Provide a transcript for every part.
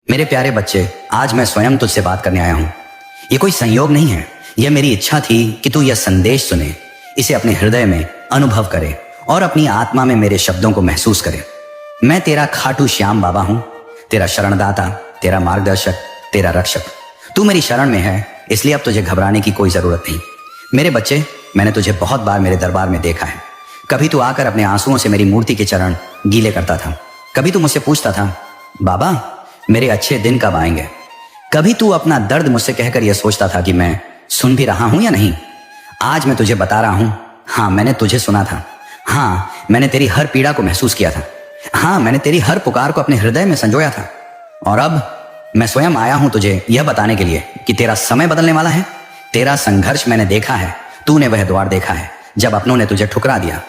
मेरे प्यारे बच्चे, आज मैं स्वयं तुझसे बात करने आया हूं। ये कोई संयोग नहीं है, यह मेरी इच्छा थी कि तू यह संदेश सुने, इसे अपने हृदय में अनुभव करे और अपनी आत्मा में मेरे शब्दों को महसूस करे। मैं तेरा खाटू श्याम बाबा हूं, तेरा शरणदाता, तेरा मार्गदर्शक, तेरा रक्षक। तू मेरी शरण में है, इसलिए अब तुझे घबराने की कोई जरूरत नहीं। मेरे बच्चे, मैंने तुझे बहुत बार मेरे दरबार में देखा है। कभी तू आकर अपने आंसुओं से मेरी मूर्ति के चरण गीले करता था। कभी तू मुझसे पूछता था, बाबा मेरे अच्छे दिन कब आएंगे। कभी तू अपना दर्द मुझसे कहकर यह सोचता था कि मैं सुन भी रहा हूं या नहीं। आज मैं तुझे बता रहा हूं, हाँ मैंने तुझे सुना था। हाँ, मैंने तेरी हर पीड़ा को महसूस किया था। हाँ, मैंने तेरी हर पुकार को अपने हृदय में संजोया था। और अब मैं स्वयं आया हूं तुझे यह बताने के लिए कि तेरा समय बदलने वाला है। तेरा संघर्ष मैंने देखा है। तूने वह द्वार देखा है जब अपनों ने तुझे ठुकरा दिया।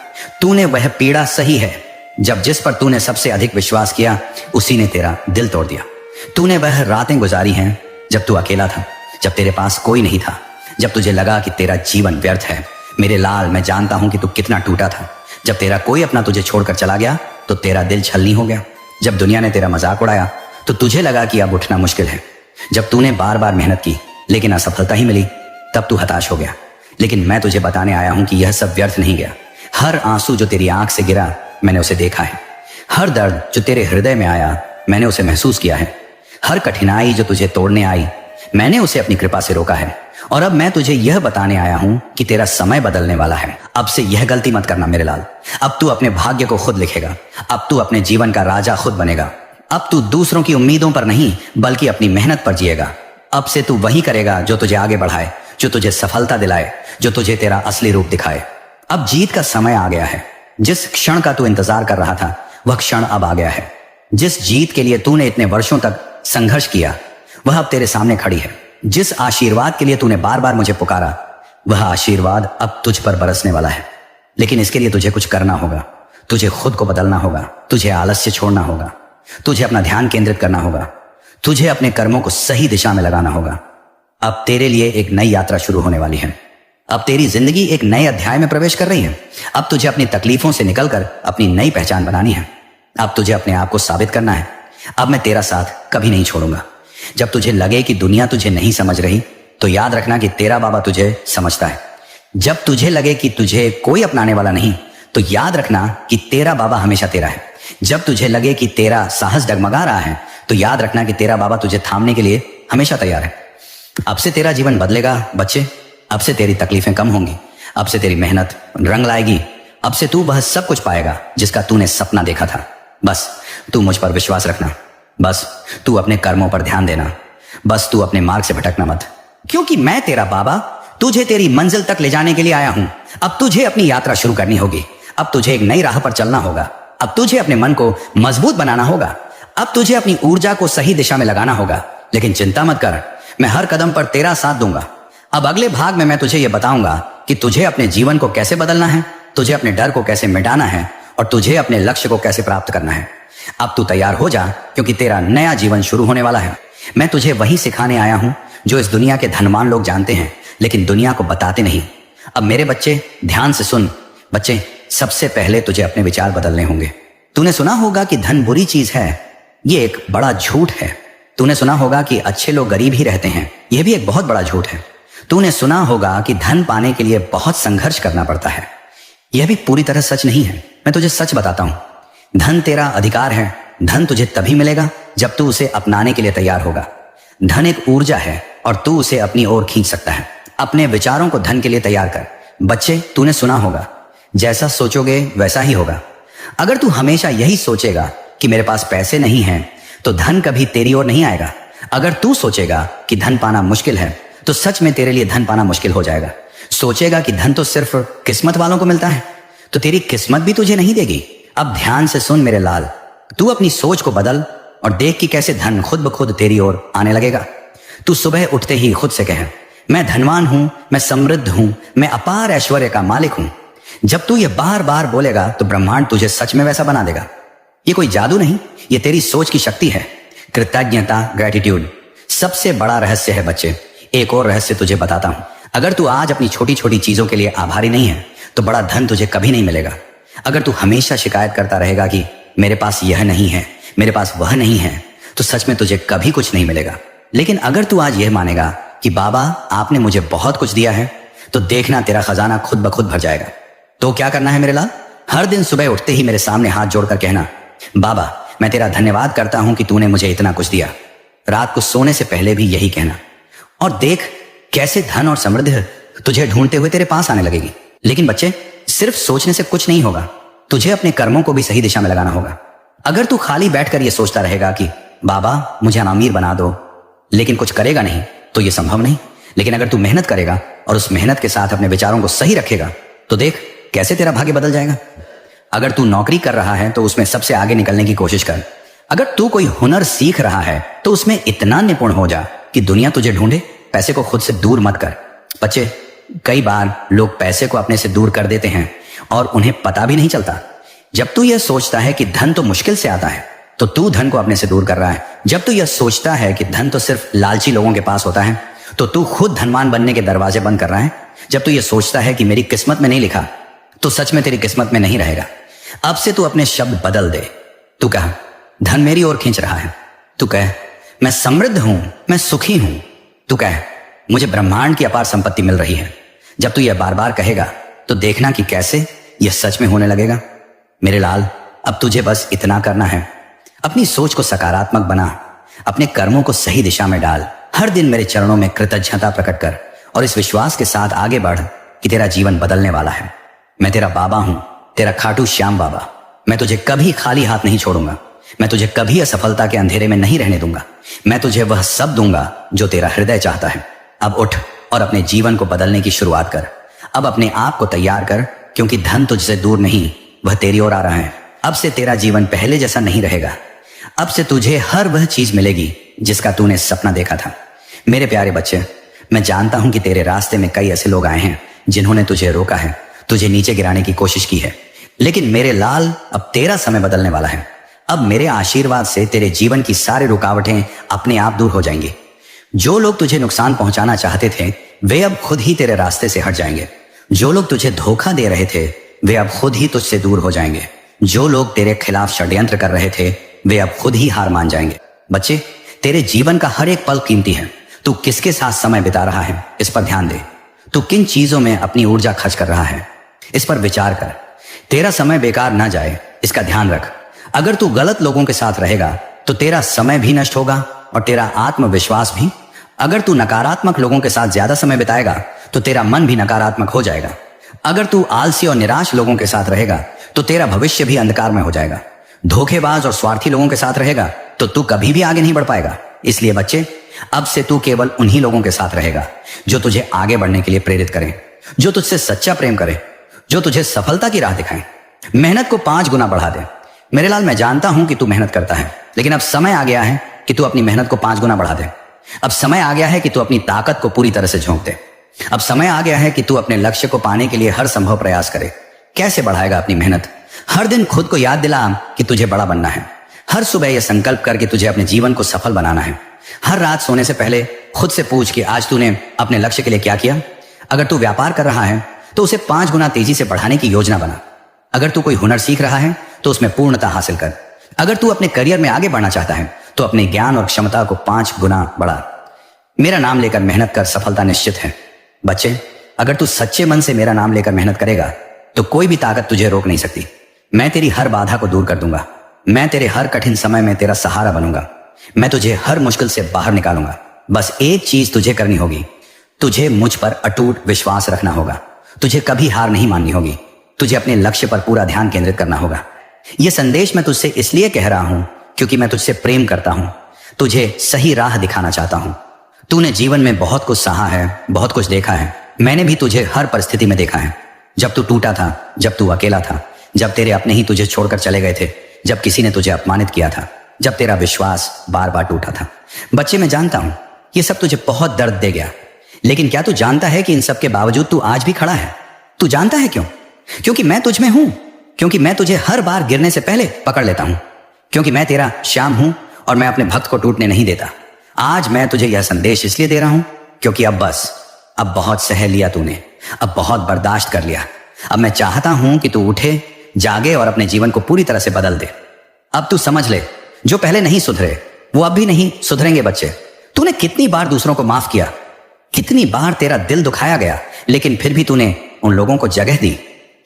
तूने वह पीड़ा सही है जब जिस पर तूने सबसे अधिक विश्वास किया उसी ने तेरा दिल तोड़ दिया। तूने वह रातें गुजारी हैं जब तू अकेला था, जब तेरे पास कोई नहीं था, जब तुझे लगा कि तेरा जीवन व्यर्थ है। मेरे लाल, मैं जानता हूं कि तू कितना टूटा था। जब तेरा कोई अपना तुझे छोड़कर चला गया तो तेरा दिल छलनी हो गया। जब दुनिया ने तेरा मजाक उड़ाया तो तुझे लगा कि अब उठना मुश्किल है। जब तूने बार बार मेहनत की लेकिन असफलता ही मिली, तब तू हताश हो गया। लेकिन मैं तुझे बताने आया हूं कि यह सब व्यर्थ नहीं गया। हर आंसू जो तेरी आंख से गिरा, मैंने उसे देखा है। हर दर्द जो तेरे हृदय में आया, मैंने उसे महसूस किया है। हर कठिनाई जो तुझे तोड़ने आई, मैंने उसे अपनी कृपा से रोका है। और अब मैं तुझे यह बताने आया हूं कि तेरा समय बदलने वाला है। अब से यह गलती मत करना मेरे लाल। अब तू अपने भाग्य को खुद लिखेगा। अब तू अपने जीवन का राजा खुद बनेगा। अब तू दूसरों की उम्मीदों पर नहीं बल्कि अपनी मेहनत पर जिएगा। अब से तू वही करेगा जो तुझे आगे बढ़ाए, जो तुझे सफलता दिलाए, जो तुझे तेरा असली रूप दिखाए। अब जीत का समय आ गया है। जिस क्षण का तू इंतजार कर रहा था वह क्षण अब आ गया है। जिस जीत के लिए तूने इतने वर्षों तक संघर्ष किया वह अब तेरे सामने खड़ी है। जिस आशीर्वाद के लिए तूने बार बार मुझे पुकारा वह आशीर्वाद अब तुझ पर बरसने वाला है। लेकिन इसके लिए तुझे कुछ करना होगा। तुझे खुद को बदलना होगा। तुझे आलस्य छोड़ना होगा। तुझे अपना ध्यान केंद्रित करना होगा। तुझे अपने कर्मों को सही दिशा में लगाना होगा। अब तेरे लिए एक नई यात्रा शुरू होने वाली है। अब तेरी जिंदगी एक नए अध्याय में प्रवेश कर रही है। अब तुझे अपनी तकलीफों से निकलकर अपनी नई पहचान बनानी है। अब तुझे अपने आप को साबित करना है। अब मैं तेरा साथ कभी नहीं छोड़ूंगा। जब तुझे लगे कि दुनिया तुझे नहीं समझ रही तो याद रखना कि तेरा बाबा तुझे समझता है। जब तुझे लगे कि तुझे कोई अपनाने वाला नहीं तो याद रखना कि तेरा बाबा हमेशा तेरा है। जब तुझे लगे कि तेरा साहस डगमगा रहा है तो याद रखना कि तेरा बाबा तुझे थामने के लिए हमेशा तैयार है। अब से तेरा जीवन बदलेगा बच्चे। अब से तेरी तकलीफें कम होंगी। अब से तेरी मेहनत रंग लाएगी। अब से तू वह सब कुछ पाएगा जिसका तूने सपना देखा था। बस तू मुझ पर विश्वास रखना। बस तू अपने कर्मों पर ध्यान देना। बस तू अपने मार्ग से भटकना मत, क्योंकि मैं तेरा बाबा तुझे तेरी मंजिल तक ले जाने के लिए आया हूं। अब तुझे अपनी यात्रा शुरू करनी होगी। अब तुझे एक नई राह पर चलना होगा। अब तुझे अपने मन को मजबूत बनाना होगा। अब तुझे अपनी ऊर्जा को सही दिशा में लगाना होगा। लेकिन चिंता मत कर, मैं हर कदम पर तेरा साथ दूंगा। अब अगले भाग में मैं तुझे यह बताऊंगा कि तुझे अपने जीवन को कैसे बदलना है, तुझे अपने डर को कैसे मिटाना है और तुझे अपने लक्ष्य को कैसे प्राप्त करना है। अब तू तैयार हो जा, क्योंकि तेरा नया जीवन शुरू होने वाला है। मैं तुझे वही सिखाने आया हूं जो इस दुनिया के धनवान लोग जानते हैं लेकिन दुनिया को बताते नहीं। अब मेरे बच्चे ध्यान से सुन। बच्चे, सबसे पहले तुझे अपने विचार बदलने होंगे। तूने सुना होगा कि धन बुरी चीज है। ये एक बड़ा झूठ है। तूने सुना होगा कि अच्छे लोग गरीब ही रहते हैं। यह भी एक बहुत बड़ा झूठ है। तूने सुना होगा कि धन पाने के लिए बहुत संघर्ष करना पड़ता है। यह भी पूरी तरह सच नहीं है। मैं तुझे सच बताता हूं। धन तेरा अधिकार है। धन तुझे तभी मिलेगा जब तू उसे अपनाने के लिए तैयार होगा। धन एक ऊर्जा है और तू उसे अपनी ओर खींच सकता है। अपने विचारों को धन के लिए तैयार कर। बच्चे, तूने सुना होगा, जैसा सोचोगे वैसा ही होगा। अगर तू हमेशा यही सोचेगा कि मेरे पास पैसे नहीं हैं तो धन कभी तेरी ओर नहीं आएगा। अगर तू सोचेगा कि धन पाना मुश्किल है तो सच में तेरे लिए धन पाना मुश्किल हो जाएगा। सोचेगा कि धन तो सिर्फ किस्मत वालों को मिलता है तो तेरी किस्मत भी तुझे नहीं देगी। अब ध्यान से सुन मेरे लाल, तू अपनी सोच को बदल और देख कि कैसे धन खुद ब खुद तेरी ओर आने लगेगा। तू सुबह उठते ही खुद से कहे, मैं धनवान हूं, मैं समृद्ध हूं, मैं अपार ऐश्वर्य का मालिक हूं। जब तू ये बार बार बोलेगा तो ब्रह्मांड तुझे सच में वैसा बना देगा। ये कोई जादू नहीं, ये तेरी सोच की शक्ति है। कृतज्ञता, ग्रेटिट्यूड सबसे बड़ा रहस्य है बच्चे। एक और रहस्य तुझे बताता हूं। अगर तू आज अपनी छोटी छोटी चीजों के लिए आभारी नहीं है तो बड़ा धन तुझे कभी नहीं मिलेगा। अगर तू हमेशा शिकायत करता रहेगा कि मेरे पास यह नहीं है, मेरे पास वह नहीं है, तो सच में तुझे कभी कुछ नहीं मिलेगा। लेकिन अगर तू आज यह मानेगा कि बाबा आपने मुझे बहुत कुछ दिया है, तो देखना तेरा खजाना खुद ब खुद भर जाएगा। तो क्या करना है मेरे लाल? हर दिन सुबह उठते ही मेरे सामने हाथ जोड़कर कहना, बाबा मैं तेरा धन्यवाद करता हूं कि तूने मुझे इतना कुछ दिया। रात को सोने से पहले भी यही कहना, और देख कैसे धन और समृद्धि तुझे ढूंढते हुए तेरे पास आने लगेगी। लेकिन बच्चे, सिर्फ सोचने से कुछ नहीं होगा, तुझे अपने कर्मों को भी सही दिशा में लगाना होगा। अगर तू खाली बैठकर यह सोचता रहेगा कि बाबा मुझे अमीर बना दो, लेकिन कुछ करेगा नहीं, तो यह संभव नहीं। लेकिन अगर तू मेहनत करेगा और उस मेहनत के साथ अपने विचारों को सही रखेगा, तो देख कैसे तेरा भाग्य बदल जाएगा। अगर तू नौकरी कर रहा है तो उसमें सबसे आगे निकलने की कोशिश कर। अगर तू कोई हुनर सीख रहा है तो उसमें इतना निपुण हो जा कि दुनिया तुझे ढूंढे। पैसे को खुद से दूर मत कर। बच्चे, कई बार लोग पैसे को अपने से दूर कर देते हैं और उन्हें पता भी नहीं चलता। जब तू यह सोचता है कि धन तो मुश्किल से आता है, तो तू धन को अपने से दूर कर रहा है। जब तू यह सोचता है कि धन तो सिर्फ लालची लोगों के पास होता है, तो तू खुद धनवान बनने के दरवाजे बंद कर रहा है। जब तू यह सोचता है कि मेरी किस्मत में नहीं लिखा, तो सच में तेरी किस्मत में नहीं रहेगा। अब से तू अपने शब्द बदल दे। तू कह, धन मेरी ओर खींच रहा है। तू कह, मैं समृद्ध हूं, मैं सुखी हूं। तू कह, मुझे ब्रह्मांड की अपार संपत्ति मिल रही है। जब तू यह बार बार कहेगा, तो देखना कि कैसे यह सच में होने लगेगा। मेरे लाल, अब तुझे बस इतना करना है, अपनी सोच को सकारात्मक बना, अपने कर्मों को सही दिशा में डाल, हर दिन मेरे चरणों में कृतज्ञता प्रकट कर और इस विश्वास के साथ आगे बढ़ कि तेरा जीवन बदलने वाला है। मैं तेरा बाबा हूं, तेरा खाटू श्याम बाबा। मैं तुझे कभी खाली हाथ नहीं छोड़ूंगा। मैं तुझे कभी असफलता के अंधेरे में नहीं रहने दूंगा। मैं तुझे वह सब दूंगा जो तेरा हृदय चाहता है। अब उठ और अपने जीवन को बदलने की शुरुआत कर। अब अपने आप को तैयार कर, क्योंकि धन तुझसे दूर नहीं, वह तेरी ओर आ रहा है। अब से तेरा जीवन पहले जैसा नहीं रहेगा। अब से तुझे हर वह चीज मिलेगी जिसका तूने सपना देखा था। मेरे प्यारे बच्चे, मैं जानता हूं कि तेरे रास्ते में कई ऐसे लोग आए हैं जिन्होंने तुझे रोका है, तुझे नीचे गिराने की कोशिश की है। लेकिन मेरे लाल, अब तेरा समय बदलने वाला है। अब मेरे आशीर्वाद से तेरे जीवन की सारी रुकावटें अपने आप दूर हो जाएंगी। जो लोग तुझे नुकसान पहुंचाना चाहते थे, वे अब खुद ही तेरे रास्ते से हट जाएंगे। जो लोग तुझे धोखा दे रहे थे, वे अब खुद ही तुझसे दूर हो जाएंगे। जो लोग तेरे खिलाफ षड्यंत्र कर रहे थे, वे अब खुद ही हार मान जाएंगे। बच्चे, तेरे जीवन का हर एक पल कीमती है। तू किसके साथ समय बिता रहा है, इस पर ध्यान दे। तू किन चीजों में अपनी ऊर्जा खर्च कर रहा है, इस पर विचार कर। तेरा समय बेकार ना जाए, इसका ध्यान रख। अगर तू गलत लोगों के साथ रहेगा, तो तेरा समय भी नष्ट होगा और तेरा आत्मविश्वास भी। अगर तू नकारात्मक लोगों के साथ ज्यादा समय बिताएगा, तो तेरा मन भी नकारात्मक हो जाएगा। अगर तू आलसी और निराश लोगों के साथ रहेगा, तो तेरा भविष्य भी अंधकार में हो जाएगा। धोखेबाज और स्वार्थी लोगों के साथ रहेगा, तो तू कभी भी आगे नहीं बढ़ पाएगा। इसलिए बच्चे, अब से तू केवल उन्हीं लोगों के साथ रहेगा जो तुझे आगे बढ़ने के लिए प्रेरित करें, जो तुझसे सच्चा प्रेम करे, जो तुझे सफलता की राह दिखाएं। मेहनत को 5 गुना बढ़ा दे। मेरे लाल, मैं जानता हूं कि तू मेहनत करता है, लेकिन अब समय आ गया है कि तू अपनी मेहनत को 5 गुना बढ़ा दे। अब समय आ गया है कि तू अपनी ताकत को पूरी तरह से झोंक दे। अब समय आ गया है कि तू अपने लक्ष्य को पाने के लिए हर संभव प्रयास करे। कैसे बढ़ाएगा अपनी मेहनत? हर दिन खुद को याद दिला कि तुझे बड़ा बनना है। हर सुबह यह संकल्प कर कि तुझे अपने जीवन को सफल बनाना है। हर रात सोने से पहले खुद से पूछ कि आज तूने अपने लक्ष्य के लिए क्या किया। अगर तू व्यापार कर रहा है, तो उसे 5 गुना तेजी से बढ़ाने की योजना बना। अगर तू कोई हुनर सीख रहा है, तो उसमें पूर्णता हासिल कर। अगर तू अपने करियर में आगे बढ़ना चाहता है, तो अपने ज्ञान और क्षमता को 5 गुना बढ़ा। मेरा नाम लेकर मेहनत कर, सफलता निश्चित है। बच्चे, अगर तू सच्चे मन से मेरा नाम लेकर मेहनत करेगा, तो कोई भी ताकत तुझे रोक नहीं सकती। मैं तेरी हर बाधा को दूर कर दूंगा। मैं तेरे हर कठिन समय में तेरा सहारा बनूंगा। मैं तुझे हर मुश्किल से बाहर निकालूंगा। बस एक चीज तुझे करनी होगी, तुझे मुझ पर अटूट विश्वास रखना होगा। तुझे कभी हार नहीं माननी होगी। तुझे अपने लक्ष्य पर पूरा ध्यान केंद्रित करना होगा। यह संदेश मैं तुझसे इसलिए कह रहा हूं क्योंकि मैं तुझसे प्रेम करता हूं, तुझे सही राह दिखाना चाहता हूं। तूने जीवन में बहुत कुछ सहा है, बहुत कुछ देखा है। मैंने भी तुझे हर परिस्थिति में देखा है। जब तू टूटा था, जब तू अकेला था, जब तेरे अपने ही तुझे छोड़कर चले गए थे, जब किसी ने तुझे अपमानित किया था, जब तेरा विश्वास बार बार टूटा था। बच्चे, मैं जानता हूं ये सब तुझे बहुत दर्द दे गया, लेकिन क्या तू जानता है कि इन सब के बावजूद तू आज भी खड़ा है? तू जानता है क्यों? क्योंकि मैं तुझ में हूं। क्योंकि मैं तुझे हर बार गिरने से पहले पकड़ लेता हूं। क्योंकि मैं तेरा श्याम हूं और मैं अपने भक्त को टूटने नहीं देता। आज मैं तुझे यह संदेश इसलिए दे रहा हूं क्योंकि अब बहुत सह लिया तूने, अब बहुत बर्दाश्त कर लिया। अब मैं चाहता हूं कि तू उठे, जागे और अपने जीवन को पूरी तरह से बदल दे। अब तू समझ ले, जो पहले नहीं सुधरे वो अब भी नहीं सुधरेंगे। बच्चे, तूने कितनी बार दूसरों को माफ किया, कितनी बार तेरा दिल दुखाया गया, लेकिन फिर भी तूने उन लोगों को जगह दी।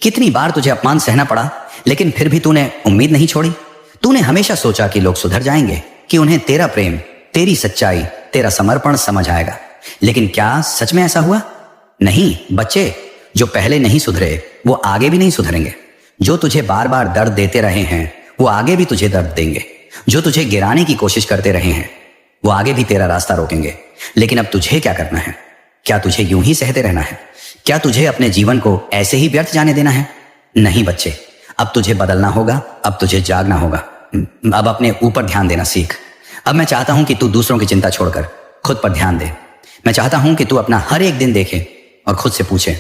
कितनी बार तुझे अपमान सहना पड़ा, लेकिन फिर भी तूने उम्मीद नहीं छोड़ी। तूने हमेशा सोचा कि लोग सुधर जाएंगे, कि उन्हें तेरा प्रेम, तेरी सच्चाई, तेरा समर्पण समझ आएगा। लेकिन क्या सच में ऐसा हुआ? नहीं बच्चे, जो पहले नहीं सुधरे वो आगे भी नहीं सुधरेंगे। जो तुझे बार बार दर्द देते रहे हैं वो आगे भी तुझे दर्द देंगे। जो तुझे गिराने की कोशिश करते रहे हैं वो आगे भी तेरा रास्ता रोकेंगे। लेकिन अब तुझे क्या करना है? क्या तुझे यूं ही सहते रहना है? क्या तुझे अपने जीवन को ऐसे ही व्यर्थ जाने देना है? नहीं बच्चे, अब तुझे बदलना होगा, अब तुझे जागना होगा। अब अपने ऊपर ध्यान देना सीख। अब मैं चाहता हूं कि तू दूसरों की चिंता छोड़कर खुद पर ध्यान दे। मैं चाहता हूं कि तू अपना हर एक दिन देखे और खुद से पूछे,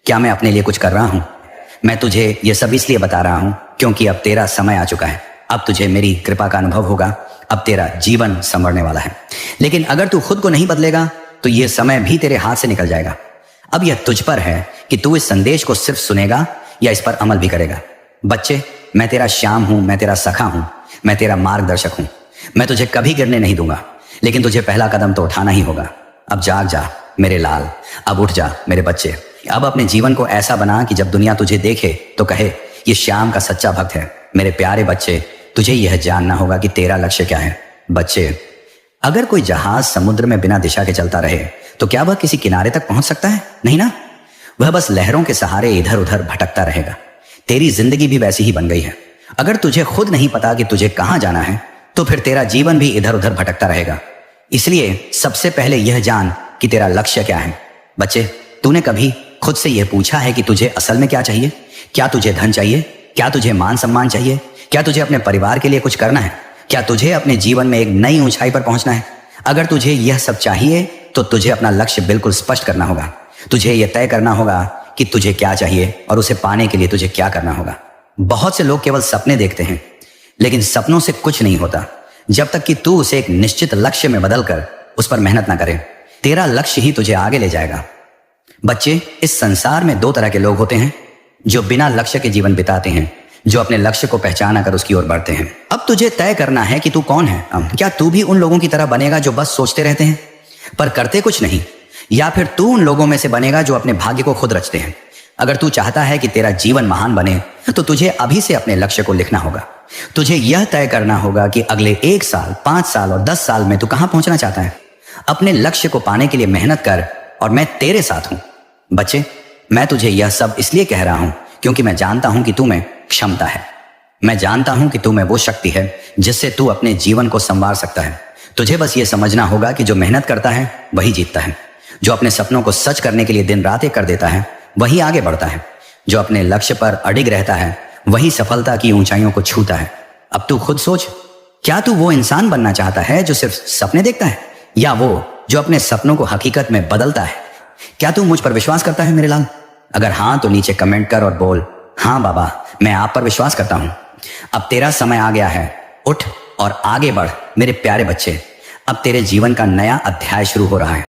क्या मैं अपने लिए कुछ कर रहा हूं? मैं तुझे यह सब इसलिए बता रहा हूं क्योंकि अब तेरा समय आ चुका है। अब तुझे मेरी कृपा का अनुभव होगा। अब तेरा जीवन संवरने वाला है। लेकिन अगर तू खुद को नहीं बदलेगा तो यह समय भी तेरे हाथ से निकल जाएगा। अब यह तुझ पर है कि तू इस संदेश को सिर्फ सुनेगा या इस पर अमल भी करेगा। बच्चे, मैं तेरा श्याम हूं, मैं तेरा सखा हूं, मैं तेरा मार्गदर्शक हूं। मैं तुझे कभी गिरने नहीं दूंगा, लेकिन तुझे पहला कदम तो उठाना ही होगा। अब जाग जा मेरे लाल, अब उठ जा मेरे बच्चे। अब अपने जीवन को ऐसा बना कि जब दुनिया तुझे देखे तो कहे, ये श्याम का सच्चा भक्त है। मेरे प्यारे बच्चे, तुझे यह जानना होगा कि तेरा लक्ष्य क्या है। बच्चे, अगर कोई जहाज समुद्र में बिना दिशा के चलता रहे तो क्या वह किसी किनारे तक पहुंच सकता है? नहीं ना। वह बस लहरों के सहारे इधर उधर भटकता रहेगा। तेरी जिंदगी भी वैसी ही बन गई है। अगर तुझे खुद नहीं पता कि तुझे कहां जाना है तो फिर तेरा जीवन भी इधर उधर भटकता रहेगा। इसलिए सबसे पहले यह जान कि तेरा लक्ष्य क्या है। बच्चे, तूने कभी खुद से यह पूछा है कि तुझे असल में क्या चाहिए? क्या तुझे धन चाहिए? क्या तुझे मान सम्मान चाहिए? क्या तुझे अपने परिवार के लिए कुछ करना है? क्या तुझे अपने जीवन में एक नई ऊंचाई पर पहुंचना है? अगर तुझे यह सब चाहिए तो तुझे अपना लक्ष्य बिल्कुल स्पष्ट करना होगा। तुझे यह तय करना होगा कि तुझे क्या चाहिए और उसे पाने के लिए तुझे क्या करना होगा। बहुत से लोग केवल सपने देखते हैं, लेकिन सपनों से कुछ नहीं होता जब तक कि तू उसे एक निश्चित लक्ष्य में बदलकर उस पर मेहनत ना करे। तेरा लक्ष्य ही तुझे आगे ले जाएगा। बच्चे, इस संसार में दो तरह के लोग होते हैं, जो बिना लक्ष्य के जीवन बिताते हैं, जो अपने लक्ष्य को पहचाना कर उसकी ओर बढ़ते हैं। अब तुझे तय करना है कि तू कौन है। क्या तू भी उन लोगों की तरह बनेगा जो बस सोचते रहते हैं पर करते कुछ नहीं, या फिर तू उन लोगों में से बनेगा जो अपने भाग्य को खुद रचते हैं? अगर तू चाहता है कि तेरा जीवन महान बने तो तुझे अभी से अपने लक्ष्य को लिखना होगा। तुझे यह तय करना होगा कि अगले 1 साल, 5 साल और 10 साल में तू कहां पहुंचना चाहता है। अपने लक्ष्य को पाने के लिए मेहनत कर और मैं तेरे साथ हूं। बच्चे, मैं तुझे यह सब इसलिए कह रहा हूं क्योंकि मैं जानता हूं कि तू में क्षमता है। मैं जानता हूं कि तू में वो शक्ति है जिससे तू अपने जीवन को संवार सकता है। तुझे बस ये समझना होगा कि जो मेहनत करता है वही जीतता है। जो अपने सपनों को सच करने के लिए दिन रात एक कर देता है वही आगे बढ़ता है। जो अपने लक्ष्य पर अडिग रहता है वही सफलता की ऊंचाइयों को छूता है। अब तू खुद सोच, क्या तू वो इंसान बनना चाहता है जो सिर्फ सपने देखता है, या वो जो अपने सपनों को हकीकत में बदलता है? क्या तू मुझ पर विश्वास करता है मेरे लाल? अगर हाँ तो नीचे कमेंट कर और बोल, हाँ बाबा, मैं आप पर विश्वास करता हूं। अब तेरा समय आ गया है। उठ और आगे बढ़ मेरे प्यारे बच्चे। अब तेरे जीवन का नया अध्याय शुरू हो रहा है।